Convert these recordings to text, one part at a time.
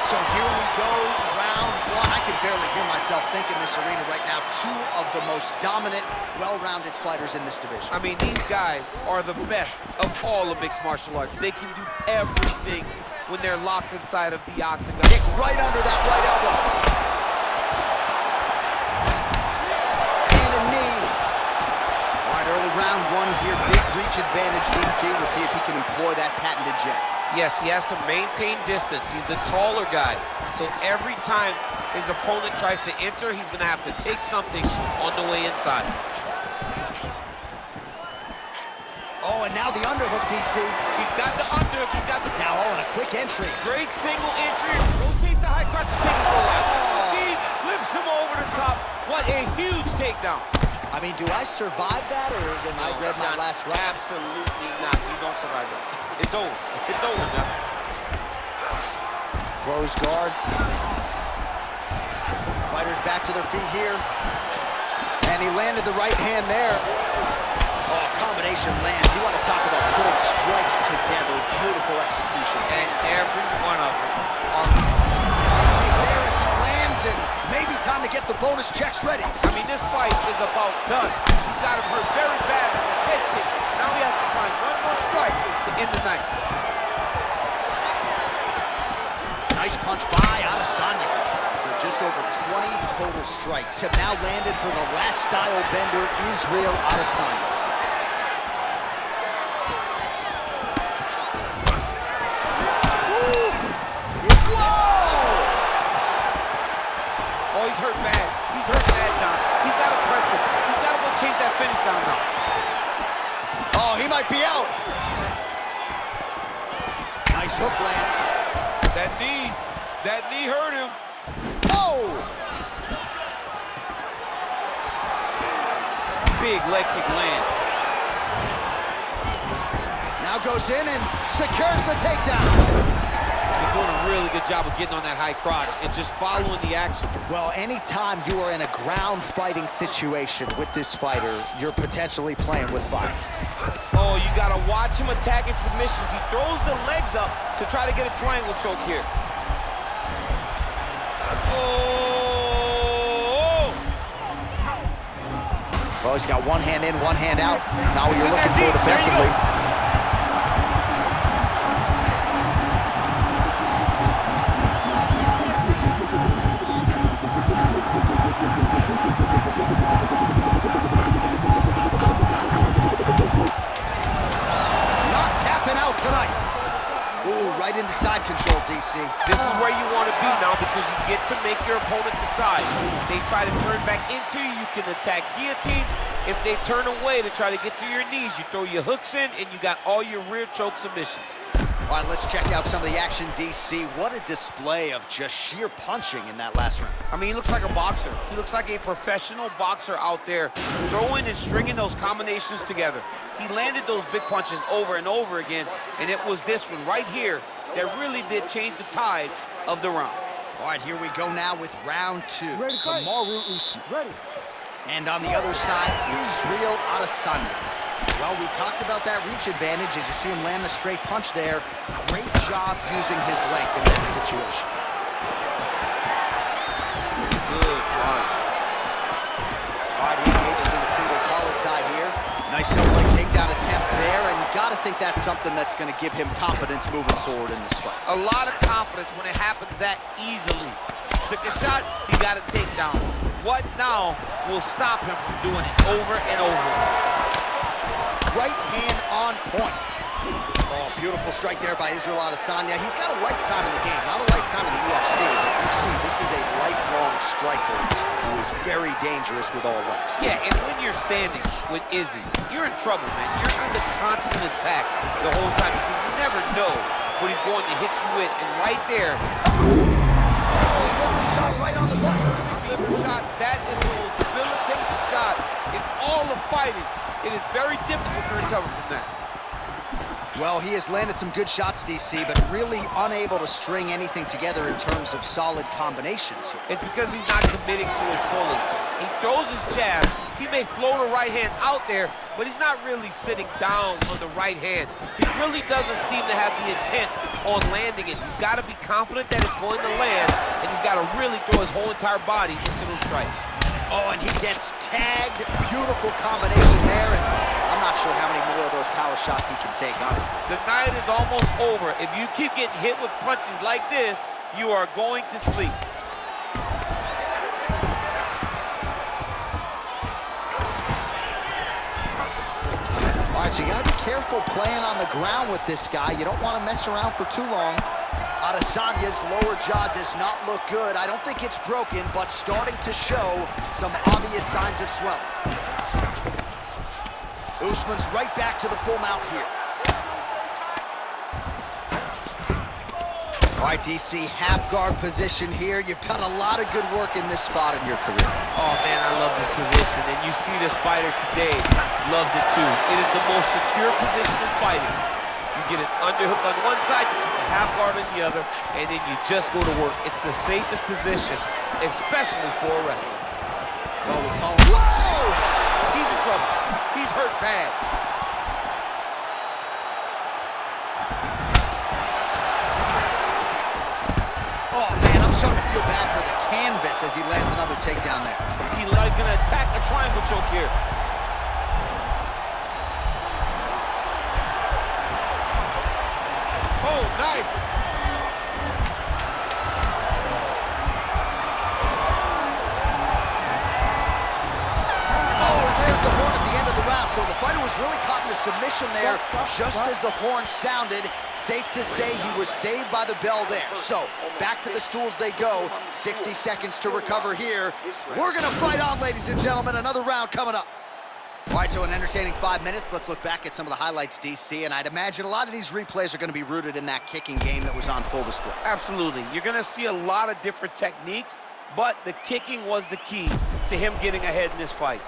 right, so here we go, round one. I can barely hear myself think in this arena right now. Two of the most dominant, well-rounded fighters in this division. I mean, these guys are the best of all of mixed martial arts. They can do everything when they're locked inside of the octagon. Kick right under that right elbow. And a knee. All right, early round one here. Big reach advantage, DC. We'll see if he can employ that patented jab. Yes, he has to maintain distance. He's the taller guy. So every time his opponent tries to enter, he's going to have to take something on the way inside. Oh, and now the underhook, DC. He's got the underhook. He's got the... Now, and a quick entry. Great single entry. Rotates the high crotch, taking him for a while. Deep, flips him over the top. What a huge takedown. I mean, do I survive that, or when I read my last round? Absolutely not. You don't survive that. It's over. It's over, John. Close guard. Fighters back to their feet here. And he landed the right hand there. Oh, combination lands. You want to talk about putting strikes together. Beautiful execution. And every one of them are... There as he lands, and maybe time to get the bonus checks ready. I mean, this fight is about done. He's got him hurt very bad with his head kick. Now he has to find one more strike to end the night. Nice punch by Adesanya. So just over 20 total strikes have now landed for the last style bender, Israel Adesanya. Oh, he's hurt bad. He's hurt bad, John. He's got to press him. He's got to go chase that finish down now. Oh, he might be out. Nice hook lands. That knee hurt him. Oh! Big leg kick land. Now goes in and secures the takedown. He's doing a really good job of getting on that high crotch and just following the action. Well, anytime you are in a ground fighting situation with this fighter, you're potentially playing with fire. Oh, you gotta watch him attacking submissions. He throws the legs up to try to get a triangle choke here. Oh! Well, he's got one hand in, one hand out. Now what you're looking for defensively. Tonight. Ooh, right into side control, DC. This is where you want to be now because you get to make your opponent decide. They try to turn back into you, you can attack guillotine. If they turn away to try to get to your knees, you throw your hooks in and you got all your rear choke submissions. All right, let's check out some of the action, DC. What a display of just sheer punching in that last round. I mean, he looks like a boxer. He looks like a professional boxer out there throwing and stringing those combinations together. He landed those big punches over and over again, and it was this one right here that really did change the tide of the round. All right, here we go now with round two. Kamaru Usman. And on the other side, Israel Adesanya. Well, we talked about that reach advantage as you see him land the straight punch there. Great job using his length in that situation. Good punch. All right, he engages in a single collar tie here. Nice double leg takedown attempt there, and you gotta think that's something that's gonna give him confidence moving forward in this fight. A lot of confidence when it happens that easily. Took a shot, he got a takedown. What now will stop him from doing it over and over? Right hand on point. Oh, beautiful strike there by Israel Adesanya. He's got a lifetime in the game, not a lifetime in the UFC, but you see, this is a lifelong striker who is very dangerous with all legs. Yeah, and when you're standing with Izzy, you're in trouble, man. You're under constant attack the whole time because you never know what he's going to hit you with. And right there, liver shot right on the button. Liver shot, that is the most debilitating shot in all of fighting. It is very difficult to recover from that. Well, he has landed some good shots, DC, but really unable to string anything together in terms of solid combinations here. It's because he's not committing to it fully. He throws his jab. He may float a right hand out there, but he's not really sitting down on the right hand. He really doesn't seem to have the intent on landing it. He's got to be confident that it's going to land, and he's got to really throw his whole entire body into the strike. Oh, and he gets tagged. Beautiful combination there, and I'm not sure how many more of those power shots he can take, honestly. The night is almost over. If you keep getting hit with punches like this, you are going to sleep. All right, so you got to be careful playing on the ground with this guy. You don't want to mess around for too long. Adesanya's lower jaw does not look good. I don't think it's broken, but starting to show some obvious signs of swelling. Usman's right back to the full mount here. All right, DC, half guard position here. You've done a lot of good work in this spot in your career. Oh, man, I love this position, and you see this fighter today loves it too. It is the most secure position in fighting. You get an underhook on one side, you keep a half guard on the other, and then you just go to work. It's the safest position, especially for a wrestler. Well, we'll call him. Whoa! He's in trouble. He's hurt bad. Oh, man, I'm starting to feel bad for the canvas as he lands another takedown there. He's going to attack a triangle choke here. Oh, nice. Oh, and there's the horn at the end of the round. So the fighter was really caught in a submission there just as the horn sounded. Safe to say he was saved by the bell there. So back to the stools they go. 60 seconds to recover here. We're going to fight on, ladies and gentlemen. Another round coming up. All right, so an entertaining 5 minutes. Let's look back at some of the highlights, DC, and I'd imagine a lot of these replays are going to be rooted in that kicking game that was on full display. Absolutely. You're going to see a lot of different techniques, but the kicking was the key to him getting ahead in this fight.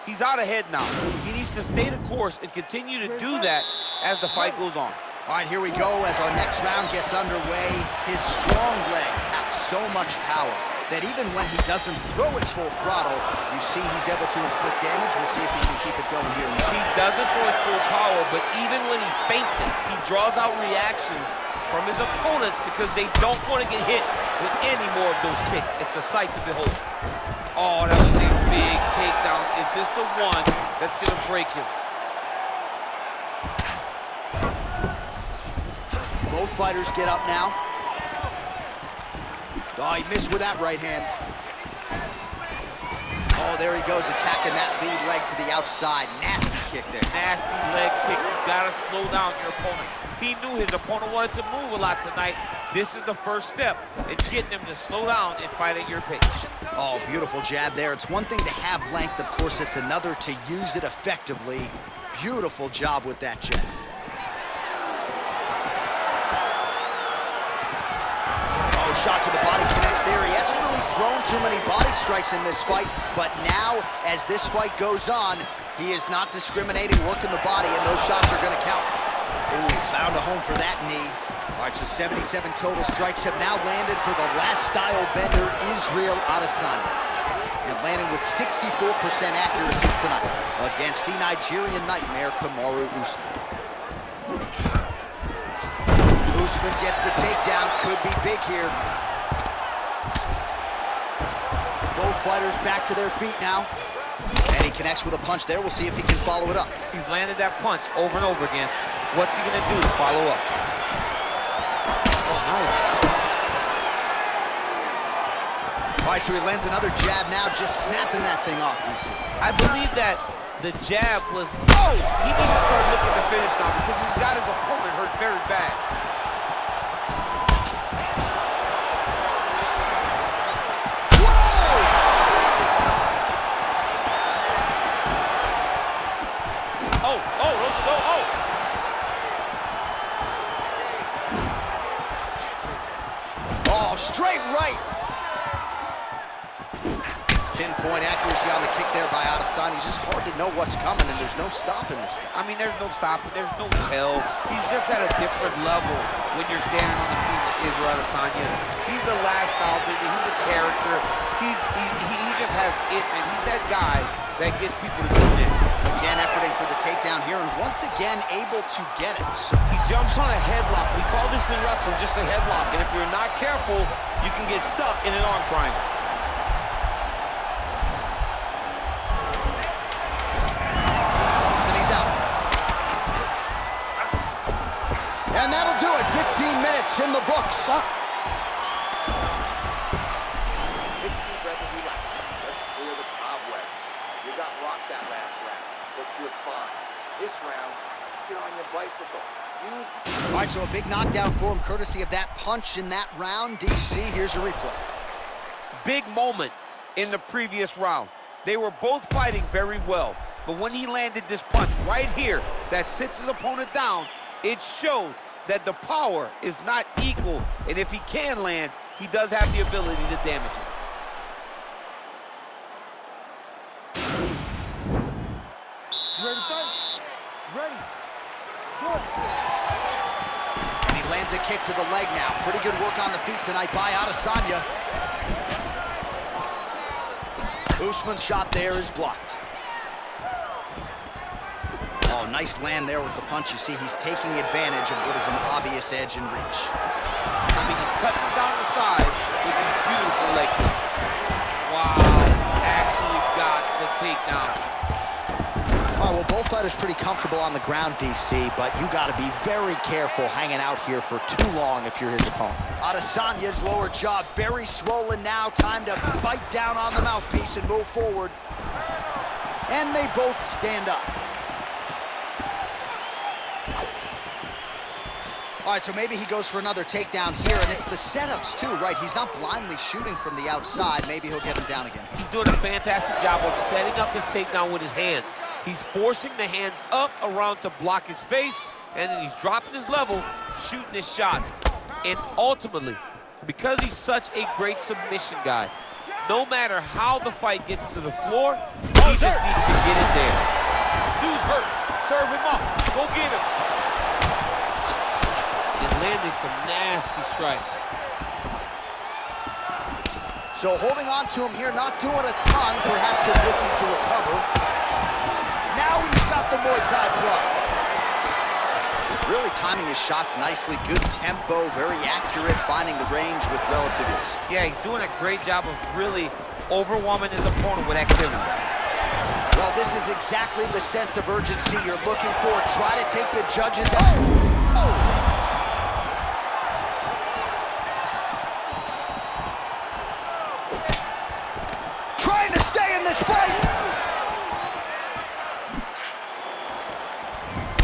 He's out ahead now. He needs to stay the course and continue to do that as the fight goes on. All right, here we go as our next round gets underway. His strong leg packs so much power that even when he doesn't throw it full throttle, you see he's able to inflict damage. We'll see if he can keep it going here. He doesn't throw it full power, but even when he feints it, he draws out reactions from his opponents because they don't want to get hit with any more of those kicks. It's a sight to behold. Oh, that was a big takedown. Is this the one that's going to break him? Both fighters get up now. Oh, he missed with that right hand. Oh, there he goes, attacking that lead leg to the outside. Nasty kick there. Nasty leg kick. You got to slow down your opponent. He knew his opponent wanted to move a lot tonight. This is the first step in getting him to slow down and fight at your pace. Oh, beautiful jab there. It's one thing to have length. Of course, it's another to use it effectively. Beautiful job with that jab. Shot to the body connects there. He hasn't really thrown too many body strikes in this fight, but now, as this fight goes on, he is not discriminating, working the body, and those shots are going to count. Ooh, found a home for that knee. All right, so 77 total strikes have now landed for the last style bender, Israel Adesanya. And landing with 64% accuracy tonight against the Nigerian nightmare, Kamaru Usman. Usman gets the takedown, could be big here. Both fighters back to their feet now. And he connects with a punch there. We'll see if he can follow it up. He's landed that punch over and over again. What's he gonna do to follow up? Oh, nice. All right, so he lands another jab now, just snapping that thing off, DC. I believe that the jab was, oh, he needs to start looking to finish now because he's got his opponent hurt very bad. Straight right. Pinpoint accuracy on the kick there by Adesanya. It's just hard to know what's coming, and there's no stopping this guy. I mean, there's no stopping. There's no tell. He's just at a different level when you're standing on the feet with Israel Adesanya. He's the last style, baby. He's a character. He just has it, man. He's that guy that gets people to tune in. Again, efforting for the takedown here, and once again able to get it. So he jumps on a headlock. We call this in wrestling just a headlock, and if you're not careful, you can get stuck in an arm triangle. And he's out. And that'll do it. 15 minutes in the books. This round, let's get on your bicycle. All right, so a big knockdown for him, courtesy of that punch in that round. DC, here's a replay. Big moment in the previous round. They were both fighting very well, but when he landed this punch right here that sits his opponent down, it showed that the power is not equal, and if he can land, he does have the ability to damage it. Ready, fight? Ready. Good. And he lands a kick to the leg now. Pretty good work on the feet tonight by Adesanya. Usman's shot there is blocked. Oh, nice land there with the punch. You see, he's taking advantage of what is an obvious edge and reach. I mean, he's cutting down the side with these beautiful leg kicks. Wow, he's actually got the takedown. All right, well, both fighters pretty comfortable on the ground, DC, but you got to be very careful hanging out here for too long if you're his opponent. Adesanya's lower jaw very swollen now. Time to bite down on the mouthpiece and move forward. And they both stand up. All right, so maybe he goes for another takedown here, and it's the setups too, right? He's not blindly shooting from the outside. Maybe he'll get him down again. He's doing a fantastic job of setting up his takedown with his hands. He's forcing the hands up around to block his face, and then he's dropping his level, shooting his shots. And ultimately, because he's such a great submission guy, no matter how the fight gets to the floor, he just needs to get in there. Dude's hurt. Serve him up. Go get him. And landing some nasty strikes. So holding on to him here, not doing a ton, perhaps just looking to recover. Now he's got the Muay Thai plug. Really timing his shots nicely, good tempo, very accurate, finding the range with relative ease. Yeah, he's doing a great job of really overwhelming his opponent with activity. Well, this is exactly the sense of urgency you're looking for. Try to take the judges out. Oh. Trying to stay in this fight.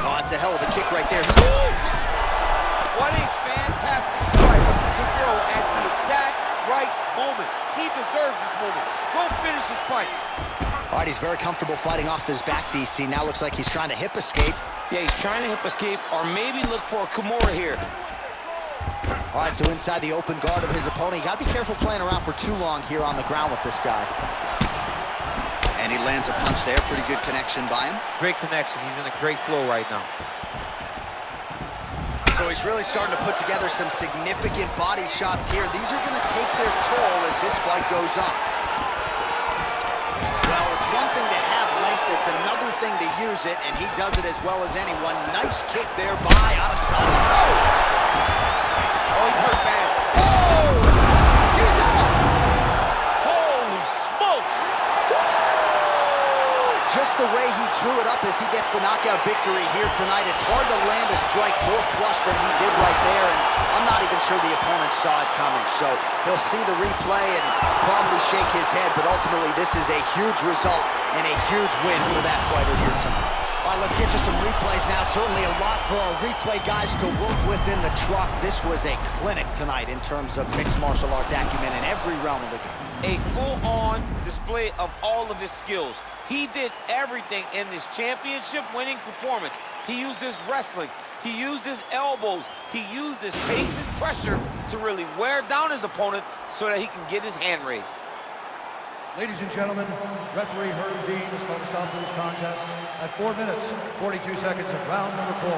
Oh, that's a hell of a kick right there. What a fantastic strike to throw at the exact right moment. He deserves this moment. Go finish his fight. All right, he's very comfortable fighting off his back, DC. Now looks like he's trying to hip escape. Yeah, he's trying to hip escape or maybe look for a Kimura here. All right, so inside the open guard of his opponent. You got to be careful playing around for too long here on the ground with this guy. And he lands a punch there. Pretty good connection by him. Great connection. He's in a great flow right now. So he's really starting to put together some significant body shots here. These are going to take their toll as this fight goes on. Well, it's one thing to have length. It's another thing to use it, and he does it as well as anyone. Nice kick there by Adesanya. Oh, he's hurt bad. Oh! He's out! Holy smokes! Just the way he drew it up as he gets the knockout victory here tonight. It's hard to land a strike more flush than he did right there, and I'm not even sure the opponent saw it coming. So he'll see the replay and probably shake his head, but ultimately this is a huge result and a huge win for that fighter here tonight. All right, let's get to some replays now. Certainly a lot for our replay guys to work with in the truck. This was a clinic tonight in terms of mixed martial arts acumen in every realm of the game. A full-on display of all of his skills. He did everything in this championship-winning performance. He used his wrestling. He used his elbows. He used his pace and pressure to really wear down his opponent so that he can get his hand raised. Ladies and gentlemen, referee Herb Dean has called a stop to this contest at 4 minutes, 42 seconds of round number 4.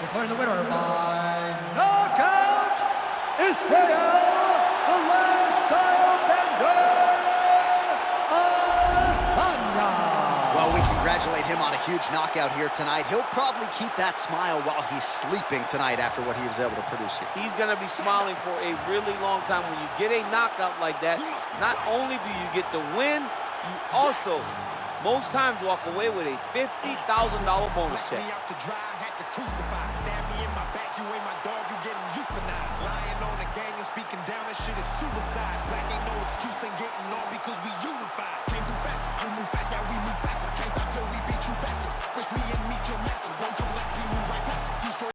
Declaring the winner by knockout, Israel, the last style bender, Adesanya. Well, we congratulate him on a huge knockout here tonight. He'll probably keep that smile while he's sleeping tonight after what he was able to produce here. He's going to be smiling for a really long time. When you get a knockout like that, not only do you get the win, you also, most times, walk away with a $50,000 bonus check. Out to dry, had to crucify. Stab me in my back, you ain't my dog, you getting euthanized. Lying on the gang and speaking down, that shit is suicide. Black ain't no excuse, ain't getting on because we unified.